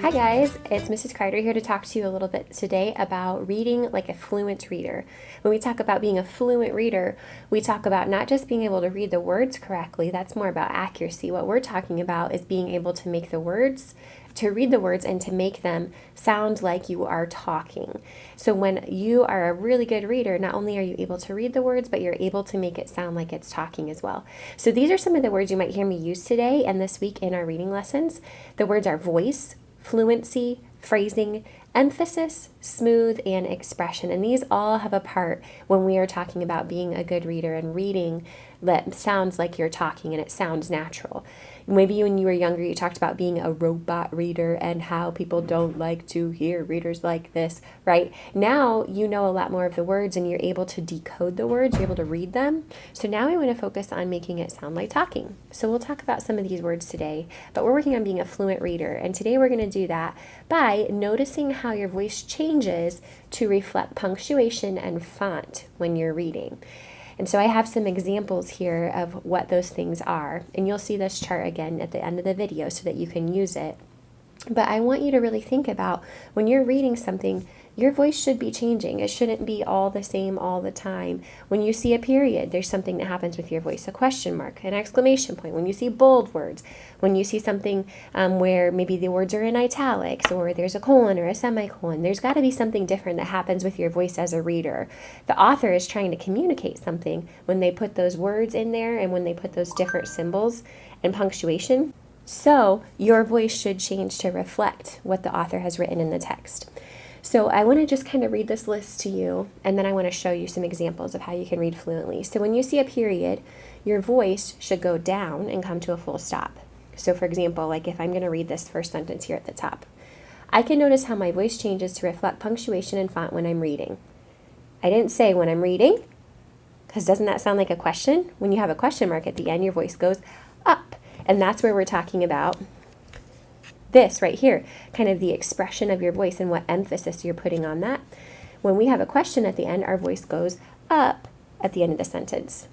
Hi guys, it's Mrs. Kreider here to talk to you a little bit today about reading like a fluent reader. When we talk about being a fluent reader, we talk about not just being able to read the words correctly, that's more about accuracy. What we're talking about is being able to make the words, to read the words and to make them sound like you are talking. So when you are a really good reader, not only are you able to read the words, but you're able to make it sound like it's talking as well. So these are some of the words you might hear me use today and this week in our reading lessons. The words are voice, fluency, phrasing, emphasis, smooth, and expression. And these all have a part when we are talking about being a good reader and reading that sounds like you're talking and it sounds natural. Maybe when you were younger, you talked about being a robot reader and how people don't like to hear readers like this, right? Now you know a lot more of the words and you're able to decode the words, you're able to read them. So now we want to focus on making it sound like talking. So we'll talk about some of these words today, but we're working on being a fluent reader. And today we're going to do that by noticing how your voice changes to reflect punctuation and font when you're reading. And so I have some examples here of what those things are. And you'll see this chart again at the end of the video so that you can use it. But I want you to really think about when you're reading something, your voice should be changing. It shouldn't be all the same all the time. When you see a period, there's something that happens with your voice, a question mark, an exclamation point. When you see bold words, when you see something where maybe the words are in italics or there's a colon or a semicolon, there's got to be something different that happens with your voice as a reader. The author is trying to communicate something when they put those words in there and when they put those different symbols and punctuation. So your voice should change to reflect what the author has written in the text. So I want to just kind of read this list to you, and then I want to show you some examples of how you can read fluently. So when you see a period, your voice should go down and come to a full stop. So for example, like if I'm going to read this first sentence here at the top, I can notice how my voice changes to reflect punctuation and font when I'm reading. I didn't say when I'm reading, because doesn't that sound like a question? When you have a question mark at the end, your voice goes up. And that's where we're talking about this right here, kind of the expression of your voice and what emphasis you're putting on that. When we have a question at the end, our voice goes up at the end of the sentence.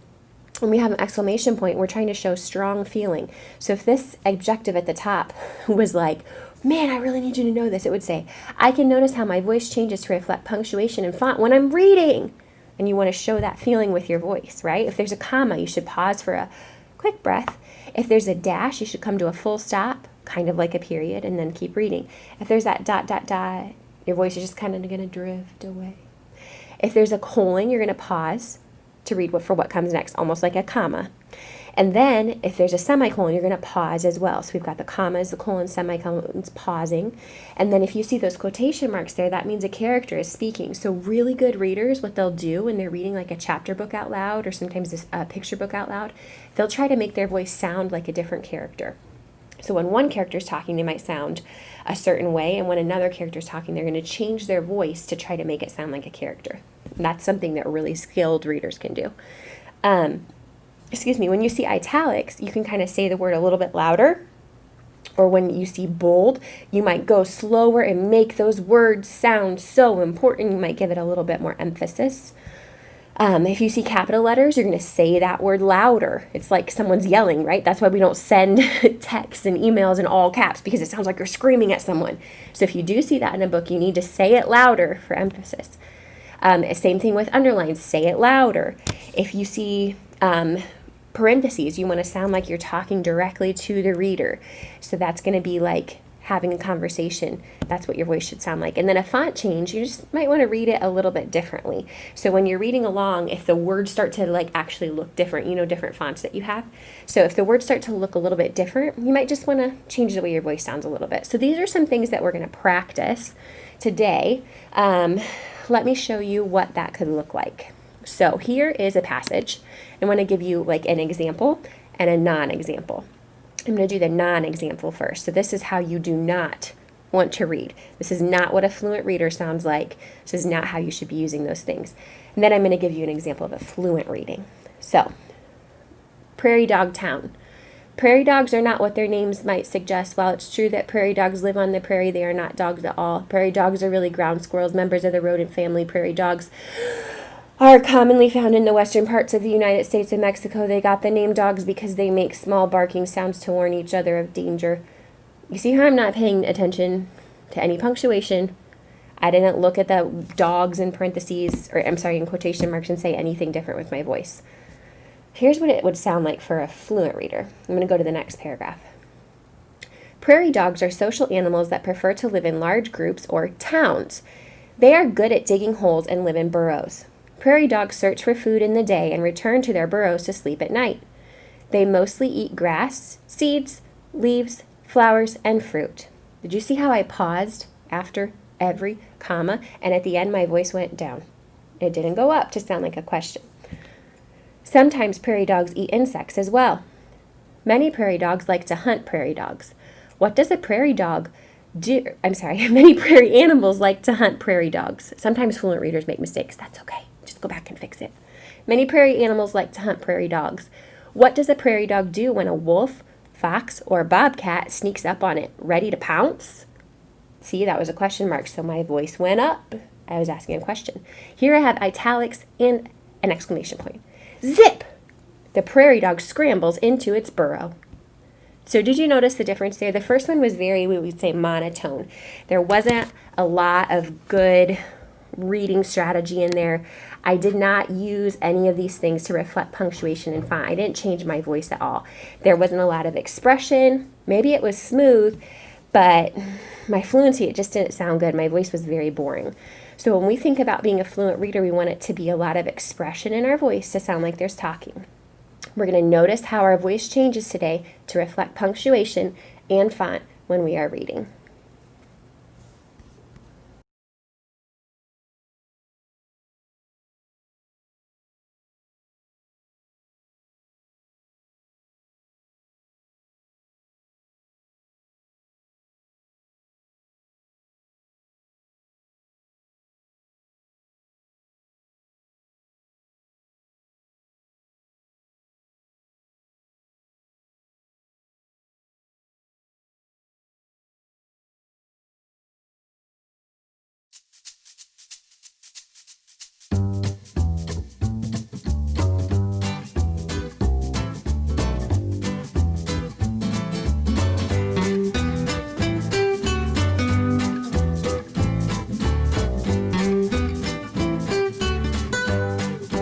When we have an exclamation point, we're trying to show strong feeling. So if this adjective at the top was like, man, I really need you to know this, it would say, I can notice how my voice changes to reflect punctuation and font when I'm reading. And you want to show that feeling with your voice, right? If there's a comma, you should pause for a quick breath. If there's a dash, you should come to a full stop, kind of like a period, and then keep reading. If there's that dot, dot, dot, your voice is just kind of going to drift away. If there's a colon, you're going to pause to read for what comes next, almost like a comma. And then if there's a semicolon, you're going to pause as well. So we've got the commas, the colons, semicolons, pausing. And then if you see those quotation marks there, that means a character is speaking. So really good readers, what they'll do when they're reading like a chapter book out loud or sometimes a picture book out loud, they'll try to make their voice sound like a different character. So when one character is talking, they might sound a certain way. And when another character is talking, they're going to change their voice to try to make it sound like a character. And that's something that really skilled readers can do. When you see italics, you can kind of say the word a little bit louder. Or when you see bold, you might go slower and make those words sound so important. You might give it a little bit more emphasis. If you see capital letters, you're going to say that word louder. It's like someone's yelling, right? That's why we don't send texts and emails in all caps, because it sounds like you're screaming at someone. So if you do see that in a book, you need to say it louder for emphasis. Same thing with underlines, say it louder. If you see parentheses, you want to sound like you're talking directly to the reader. So that's going to be like having a conversation. That's what your voice should sound like. And then a font change, you just might want to read it a little bit differently. So when you're reading along, if the words start to like actually look different, you know, different fonts that you have. So if the words start to look a little bit different, you might just want to change the way your voice sounds a little bit. So these are some things that we're going to practice today. Let me show you what that could look like. So here is a passage. I want to give you like an example and a non-example. I'm going to do the non-example first. So this is how you do not want to read. This is not what a fluent reader sounds like. This is not how you should be using those things. And then I'm going to give you an example of a fluent reading. So, prairie dog town. Prairie dogs are not what their names might suggest. While it's true that prairie dogs live on the prairie, they are not dogs at all. Prairie dogs are really ground squirrels, members of the rodent family. Prairie dogs are commonly found in the western parts of the United States and Mexico. They got the name dogs because they make small barking sounds to warn each other of danger. You see how I'm not paying attention to any punctuation. I didn't look at the dogs in parentheses, or I'm sorry, in quotation marks, and say anything different with my voice. Here's what it would sound like for a fluent reader. I'm going to go to the next paragraph. Prairie dogs are social animals that prefer to live in large groups or towns. They are good at digging holes and live in burrows. Prairie dogs search for food in the day and return to their burrows to sleep at night. They mostly eat grass, seeds, leaves, flowers, and fruit. Did you see how I paused after every comma, and at the end my voice went down? It didn't go up to sound like a question. Sometimes prairie dogs eat insects as well. Many prairie dogs like to hunt prairie dogs. What does a prairie dog do? Many prairie animals like to hunt prairie dogs. Sometimes fluent readers make mistakes. That's okay. Just go back and fix it. Many prairie animals like to hunt prairie dogs. What does a prairie dog do when a wolf, fox, or bobcat sneaks up on it, ready to pounce? See, that was a question mark, so my voice went up. I was asking a question. Here I have italics and an exclamation point. Zip! The prairie dog scrambles into its burrow. So did you notice the difference there? The first one was very, we would say, monotone. There wasn't a lot of good reading strategy in there. I did not use any of these things to reflect punctuation and font. I didn't change my voice at all. There wasn't a lot of expression. Maybe it was smooth, but my fluency, it just didn't sound good. My voice was very boring. So when we think about being a fluent reader, we want it to be a lot of expression in our voice to sound like there's talking. We're going to notice how our voice changes today to reflect punctuation and font when we are reading.